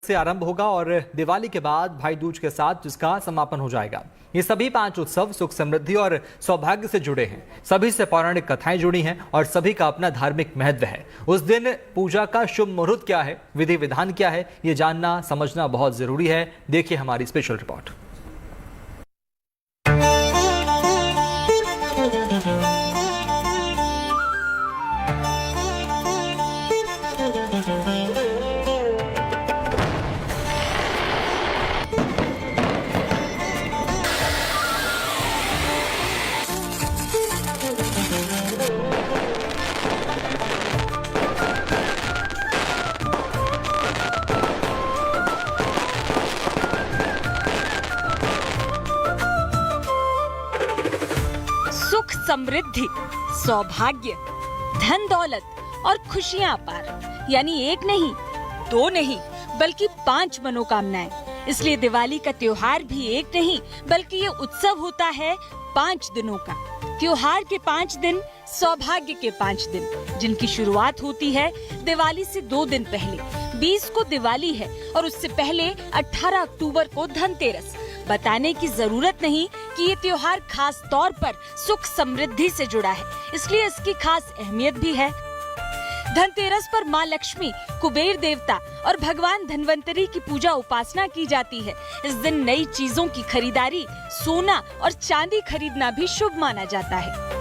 से आरंभ होगा और दिवाली के बाद भाई दूज के साथ जिसका समापन हो जाएगा। ये सभी 5 उत्सव सुख समृद्धि और सौभाग्य से जुड़े हैं। सभी से पौराणिक कथाएं जुड़ी हैं और सभी का अपना धार्मिक महत्व है। उस दिन पूजा का शुभ मुहूर्त क्या है, विधि विधान क्या है, ये जानना समझना बहुत जरूरी है। देखिए हमारी स्पेशल रिपोर्ट। सुख समृद्धि, सौभाग्य, धन दौलत और खुशियां अपार, यानी एक नहीं, दो नहीं, बल्कि 5 मनोकामनाएं। इसलिए दिवाली का त्योहार भी एक नहीं, बल्कि ये उत्सव होता है 5 दिनों का। त्योहार के 5 दिन, सौभाग्य के 5 दिन, जिनकी शुरुआत होती है दिवाली से 2 दिन पहले। 20 को दिवाली है और उससे पहले 18 अक्टूबर को धनतेरस। बताने की जरूरत नहीं कि ये त्योहार खास तौर पर सुख समृद्धि से जुड़ा है, इसलिए इसकी खास अहमियत भी है। धनतेरस पर माँ लक्ष्मी, कुबेर देवता और भगवान धन्वंतरी की पूजा उपासना की जाती है। इस दिन नई चीजों की खरीदारी, सोना और चांदी खरीदना भी शुभ माना जाता है।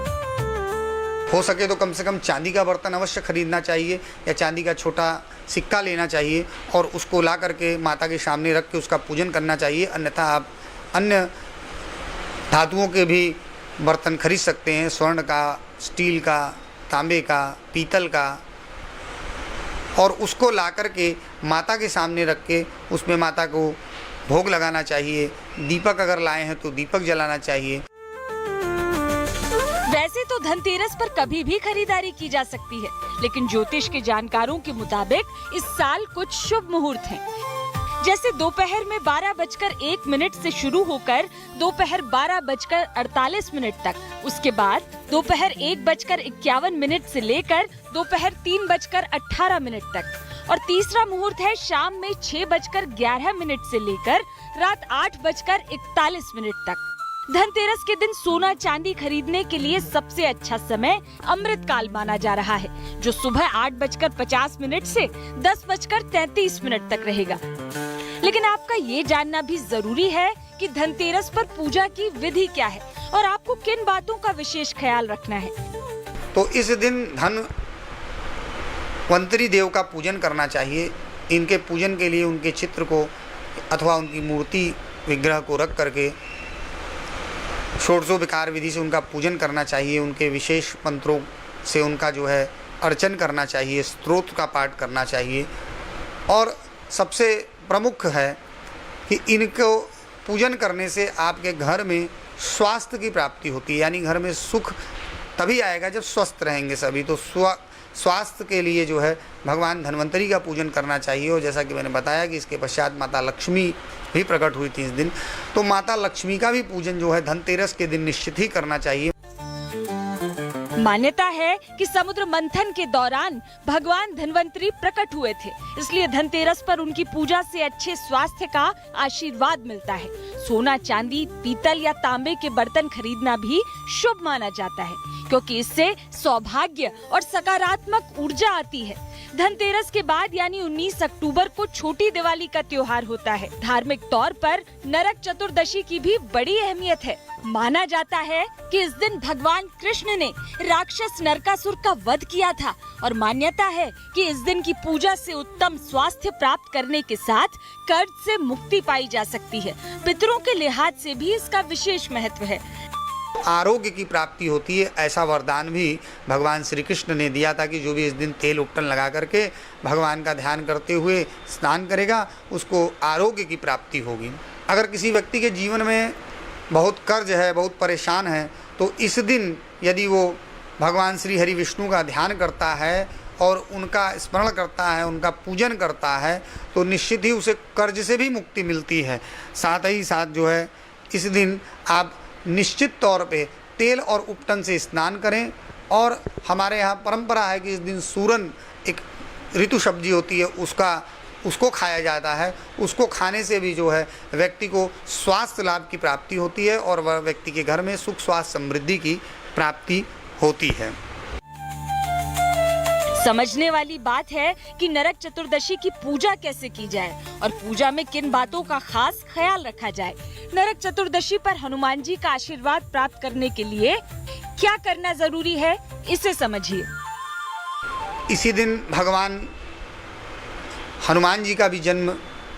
हो सके तो कम से कम चांदी का बर्तन अवश्य खरीदना चाहिए या चांदी का छोटा सिक्का लेना चाहिए और उसको ला करके माता के सामने रख के उसका पूजन करना चाहिए। अन्यथा आप अन्य धातुओं के भी बर्तन खरीद सकते हैं, स्वर्ण का, स्टील का, तांबे का, पीतल का, और उसको ला करके माता के सामने रख के उसमें माता को भोग लगाना चाहिए। दीपक अगर लाए हैं तो दीपक जलाना चाहिए। वैसे तो धनतेरस पर कभी भी खरीदारी की जा सकती है, लेकिन ज्योतिष के जानकारों के मुताबिक इस साल कुछ शुभ मुहूर्त हैं। जैसे दोपहर में 12:01 से शुरू होकर दोपहर 12:48 तक, उसके बाद दोपहर 1:51 से लेकर दोपहर 3:18 तक, और तीसरा मुहूर्त है शाम में 6:11 से लेकर रात 8:41 तक। धनतेरस के दिन सोना चांदी खरीदने के लिए सबसे अच्छा समय अमृतकाल माना जा रहा है, जो सुबह 8:50 से 10:33 तक रहेगा। लेकिन आपका ये जानना भी जरूरी है कि धनतेरस पर पूजा की विधि क्या है और आपको किन बातों का विशेष ख्याल रखना है। तो इस दिन धन्वंतरी देव का पूजन करना चाहिए। इनके पूजन के लिए उनके चित्र को अथवा उनकी मूर्ति विग्रह को रख करके षोडशोपचार विधि से उनका पूजन करना चाहिए। उनके विशेष मंत्रों से उनका जो है अर्चन करना चाहिए, स्तोत्र का पाठ करना चाहिए। और सबसे प्रमुख है कि इनको पूजन करने से आपके घर में स्वास्थ्य की प्राप्ति होती है, यानी घर में सुख तभी आएगा जब स्वस्थ रहेंगे सभी। तो स्वास्थ्य के लिए जो है भगवान धन्वंतरी का पूजन करना चाहिए। और जैसा कि मैंने बताया कि इसके पश्चात माता लक्ष्मी भी प्रकट हुई थी इस दिन, तो माता लक्ष्मी का भी पूजन जो है धनतेरस के दिन निश्चित ही करना चाहिए। मान्यता है कि समुद्र मंथन के दौरान भगवान धन्वंतरी प्रकट हुए थे, इसलिए धनतेरस पर उनकी पूजा से अच्छे स्वास्थ्य का आशीर्वाद मिलता है। सोना चांदी, पीतल या तांबे के बर्तन खरीदना भी शुभ माना जाता है, क्योंकि इससे सौभाग्य और सकारात्मक ऊर्जा आती है। धनतेरस के बाद यानी 19 अक्टूबर को छोटी दिवाली का त्योहार होता है। धार्मिक तौर पर नरक चतुर्दशी की भी बड़ी अहमियत है। माना जाता है कि इस दिन भगवान कृष्ण ने राक्षस नरकासुर का वध किया था, और मान्यता है कि इस दिन की पूजा से उत्तम स्वास्थ्य प्राप्त करने के साथ कर्ज से मुक्ति पाई जा सकती है। पितरों के लिहाज से भी इसका विशेष महत्व है। आरोग्य की प्राप्ति होती है, ऐसा वरदान भी भगवान श्री कृष्ण ने दिया था कि जो भी इस दिन तेल उपटन लगा करके भगवान का ध्यान करते हुए स्नान करेगा, उसको आरोग्य की प्राप्ति होगी। अगर किसी व्यक्ति के जीवन में बहुत कर्ज है, बहुत परेशान है, तो इस दिन यदि वो भगवान श्री हरि विष्णु का ध्यान करता है और उनका स्मरण करता है, उनका पूजन करता है, तो निश्चित ही उसे कर्ज से भी मुक्ति मिलती है। साथ ही साथ जो है इस दिन आप निश्चित तौर पे तेल और उपटन से स्नान करें। और हमारे यहाँ परंपरा है कि इस दिन सूरन, एक ऋतु सब्जी होती है, उसका उसको खाया जाता है, उसको खाने से भी जो है व्यक्ति को स्वास्थ्य लाभ की प्राप्ति होती है और वह व्यक्ति के घर में सुख स्वास्थ्य समृद्धि की प्राप्ति होती है। समझने वाली बात है कि नरक चतुर्दशी की पूजा कैसे की जाए और पूजा में किन बातों का खास ख्याल रखा जाए। नरक चतुर्दशी पर हनुमान जी का आशीर्वाद प्राप्त करने के लिए क्या करना जरूरी है, इसे समझिए। इसी दिन भगवान हनुमान जी का भी जन्म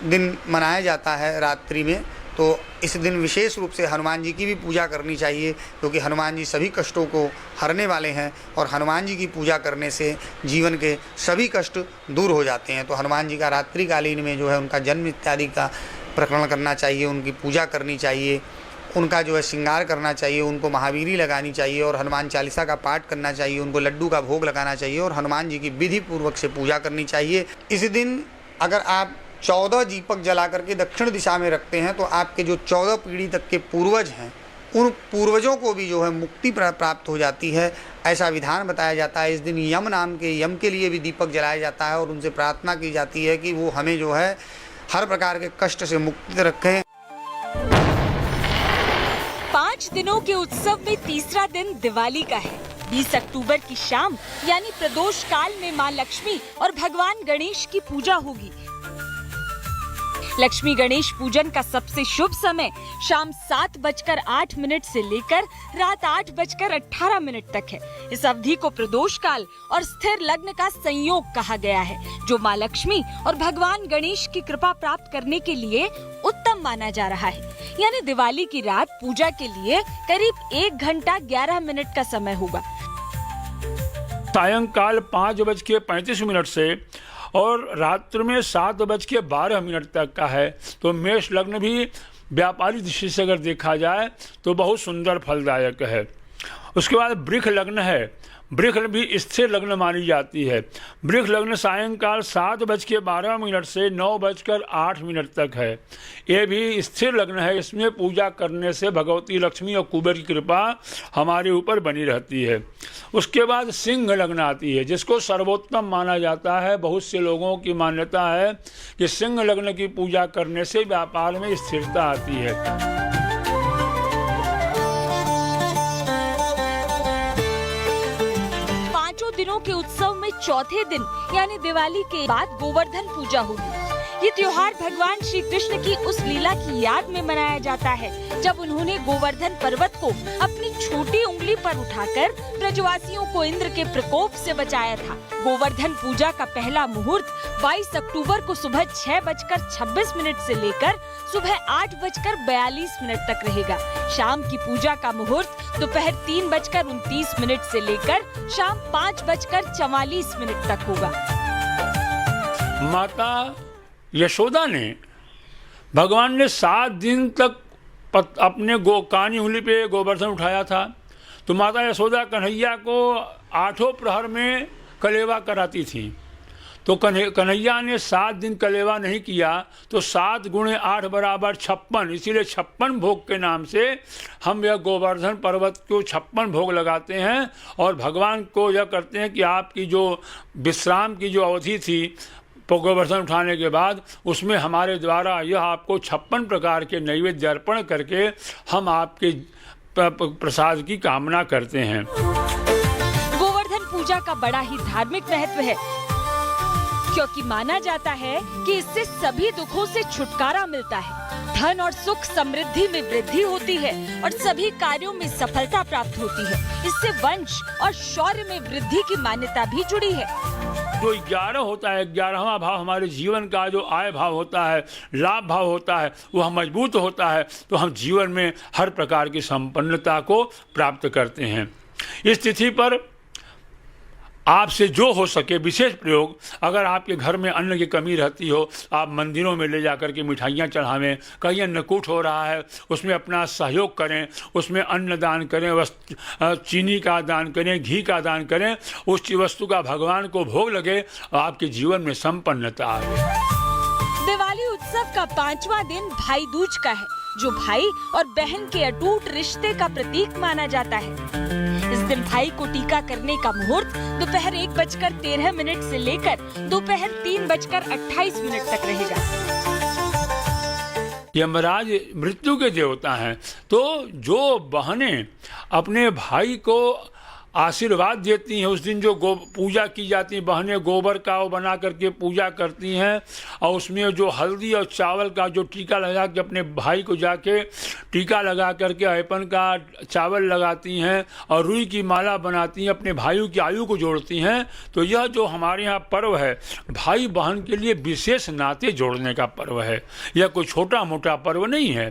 दिन मनाया जाता है रात्रि में, तो इस दिन विशेष रूप से हनुमान जी की भी पूजा करनी चाहिए, क्योंकि हनुमान जी सभी कष्टों को हरने वाले हैं और हनुमान जी की पूजा करने से जीवन के सभी कष्ट दूर हो जाते हैं। तो हनुमान जी का रात्रिकालीन में जो है उनका जन्म इत्यादि का प्रकरण करना चाहिए, उनकी पूजा करनी चाहिए, उनका जो है श्रृंगार करना चाहिए, उनको महावीरी लगानी चाहिए और हनुमान चालीसा का पाठ करना चाहिए, उनको लड्डू का भोग लगाना चाहिए और हनुमान जी की विधि पूर्वक से पूजा करनी चाहिए। इस दिन अगर आप 14 दीपक जला करके दक्षिण दिशा में रखते हैं तो आपके जो 14 पीढ़ी तक के पूर्वज हैं उन पूर्वजों को भी जो है मुक्ति प्राप्त हो जाती है, ऐसा विधान बताया जाता है। इस दिन यम नाम के यम के लिए भी दीपक जलाया जाता है और उनसे प्रार्थना की जाती है कि वो हमें जो है हर प्रकार के कष्ट से मुक्त रखें। 5 दिनों के उत्सव में तीसरा दिन दिवाली का है। 20 अक्टूबर की शाम यानी प्रदोष काल में मां लक्ष्मी और भगवान गणेश की पूजा होगी। लक्ष्मी गणेश पूजन का सबसे शुभ समय शाम 7:08 से लेकर रात 8:18 तक है। इस अवधि को प्रदोष काल और स्थिर लग्न का संयोग कहा गया है, जो मां लक्ष्मी और भगवान गणेश की कृपा प्राप्त करने के लिए उत्तम माना जा रहा है। यानी दिवाली की रात पूजा के लिए करीब 1 घंटा 11 मिनट का समय होगा। सायंकाल 5:35 से और रात्रि में 7:12 तक का है। तो मेष लग्न भी व्यापारी दृष्टि से अगर देखा जाए तो बहुत सुंदर फलदायक है। उसके बाद वृष लग्न है। वृष भी स्थिर लग्न मानी जाती है। वृष लग्न सायंकाल 7:12 से 9:08 तक है। ये भी स्थिर लग्न है। इसमें पूजा करने से भगवती लक्ष्मी और कुबेर की कृपा हमारे ऊपर बनी रहती है। उसके बाद सिंह लग्न आती है, जिसको सर्वोत्तम माना जाता है। बहुत से लोगों की मान्यता है कि सिंह लग्न की पूजा करने से व्यापार में स्थिरता आती है। दिनों के उत्सव में चौथे दिन यानी दिवाली के बाद गोवर्धन पूजा होगी। ये त्योहार भगवान श्री कृष्ण की उस लीला की याद में मनाया जाता है जब उन्होंने गोवर्धन पर्वत को अपनी छोटी उंगली पर उठाकर ब्रजवासियों को इंद्र के प्रकोप से बचाया था। गोवर्धन पूजा का पहला मुहूर्त 22 अक्टूबर को सुबह 6:26 से लेकर सुबह 8:42 तक रहेगा। शाम की पूजा का मुहूर्त दोपहर 3:29 से लेकर शाम 5:44 तक होगा। माता यशोदा ने भगवान ने 7 दिन तक अपने कानी उंगली पे गोवर्धन उठाया था। तो माता यशोदा कन्हैया को 8 प्रहर में कलेवा कराती थी। तो कन्हैया ने 7 दिन कलेवा नहीं किया तो 7 × 8 = 56। इसीलिए 56 भोग के नाम से हम यह गोवर्धन पर्वत को 56 भोग लगाते हैं और भगवान को यह करते हैं कि आपकी जो विश्राम की जो अवधि थी गोवर्धन उठाने के बाद, उसमें हमारे द्वारा यह आपको 56 प्रकार के नैवेद्य अर्पण करके हम आपके प्रसाद की कामना करते हैं। गोवर्धन पूजा का बड़ा ही धार्मिक महत्व है, क्योंकि माना जाता है कि इससे सभी दुखों से छुटकारा मिलता है, धन और सुख समृद्धि में वृद्धि होती है और सभी कार्यों में सफलता प्राप्त होती है। इससे वंश और शौर्य में वृद्धि की मान्यता भी जुड़ी है। जो 11 होता है, 11वां भाव हमारे जीवन का जो आय भाव होता है, लाभ भाव होता है, वह मजबूत होता है तो हम जीवन में हर प्रकार की संपन्नता को प्राप्त करते हैं। इस तिथि पर आपसे जो हो सके विशेष प्रयोग, अगर आपके घर में अन्न की कमी रहती हो, आप मंदिरों में ले जाकर के मिठाइयाँ चढ़ावें। कहीं अन्नकूट हो रहा है उसमें अपना सहयोग करें, उसमें अन्न दान करें, चीनी का दान करें, घी का दान करें। उस वस्तु का भगवान को भोग लगे, आपके जीवन में संपन्नता आए। दिवाली उत्सव का 5वां दिन भाई दूज का है, जो भाई और बहन के अटूट रिश्ते का प्रतीक माना जाता है। इस दिन भाई को टीका करने का मुहूर्त दोपहर 1:13 से लेकर दोपहर 3:28 तक रहेगा। यमराज मृत्यु के देवता हैं, तो जो बहनें अपने भाई को आशीर्वाद देती हैं, उस दिन जो पूजा की जाती है, बहनें गोबर का वो बना करके पूजा करती हैं और उसमें जो हल्दी और चावल का जो टीका लगा के अपने भाई को जाके टीका लगा करके ऐपन का चावल लगाती हैं और रुई की माला बनाती हैं, अपने भाइयों की आयु को जोड़ती हैं। तो यह जो हमारे यहाँ पर्व है, भाई बहन के लिए विशेष नाते जोड़ने का पर्व है। यह कोई छोटा मोटा पर्व नहीं है।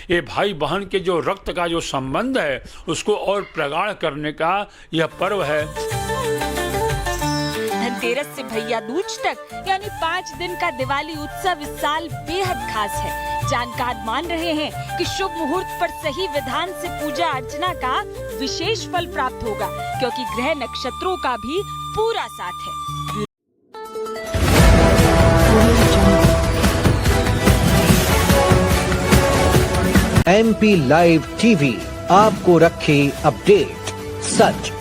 ये भाई बहन के जो रक्त का जो संबंध है उसको और प्रगाढ़ करने का यह पर्व है। धनतेरस से भैया दूज तक यानी 5 दिन का दिवाली उत्सव इस साल बेहद खास है। जानकार मान रहे हैं कि शुभ मुहूर्त पर सही विधान से पूजा अर्चना का विशेष फल प्राप्त होगा, क्योंकि ग्रह नक्षत्रों का भी पूरा साथ है। MP लाइव टीवी आपको रखे अपडेट, सच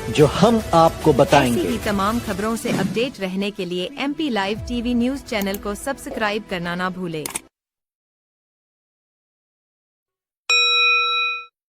जो हम आपको बताएंगे। ऐसी ही तमाम खबरों से अपडेट रहने के लिए MP live TV news channel को सब्सक्राइब करना ना भूले।